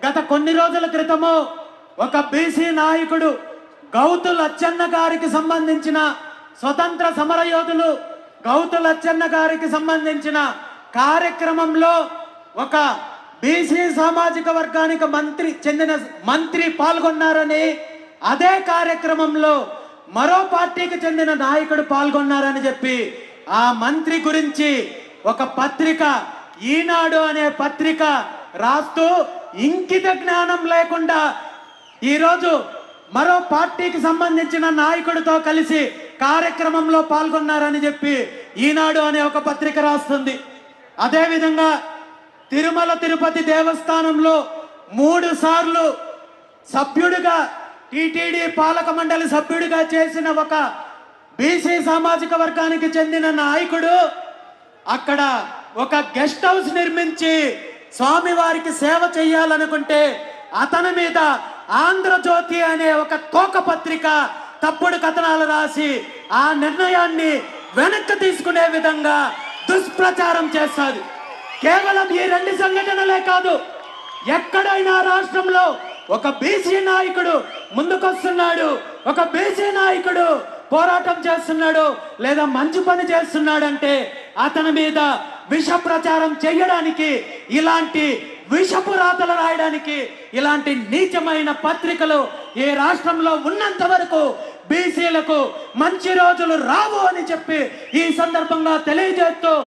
గత కొన్ని రోజుల క్రితము ఒక బీసీ నాయకుడు గౌతు లచ్చన్న గారికి సంబంధించిన స్వతంత్ర సమరయోధులు గౌతు లచ్చన్న గారికి సంబంధించిన కార్యక్రమంలో ఒక బీసీ సామాజిక వర్గానికి చెందిన మంత్రి పాల్గొన్నారని, అదే కార్యక్రమంలో మరో పార్టీకి చెందిన నాయకుడు పాల్గొన్నారని చెప్పి ఆ మంత్రి గురించి ఒక పత్రిక, ఈనాడు అనే పత్రిక రాస్తూ ఇంకిత జ్ఞానం లేకుండా ఈరోజు మరో పార్టీకి సంబంధించిన నాయకుడితో కలిసి కార్యక్రమంలో పాల్గొన్నారని చెప్పి ఈనాడు అనే ఒక పత్రిక రాస్తుంది. అదేవిధంగా తిరుమల తిరుపతి దేవస్థానంలో 3 సార్లు సభ్యుడిగా, టిటిడి పాలక మండలి సభ్యుడిగా చేసిన ఒక బీసీ సామాజిక వర్గానికి చెందిన నాయకుడు అక్కడ ఒక గెస్ట్ హౌస్ నిర్మించి స్వామివారికి సేవ చేయాలనుకుంటే అతని మీద ఆంధ్రజ్యోతి అనే ఒక తోక పత్రిక తప్పుడు కథనాలు రాసి ఆ నిర్ణయాన్ని వెనక్కి తీసుకునే విధంగా దుష్ప్రచారం చేస్తుంది. కేవలం ఈ 2 సంఘటనలే కాదు, ఎక్కడైనా రాష్ట్రంలో ఒక బీసీ నాయకుడు ముందుకొస్తున్నాడు, ఒక బీసీ నాయకుడు పోరాటం చేస్తున్నాడు లేదా మంచి పని చేస్తున్నాడంటే అతని మీద విష ప్రచారం చేయడానికి, ఇలాంటి విషపు రాతలు రాయడానికి ఇలాంటి నీచమైన పత్రికలు ఈ రాష్ట్రంలో ఉన్నంత వరకు బీసీలకు మంచి రోజులు రావు అని చెప్పి ఈ సందర్భంగా తెలియజేస్తూ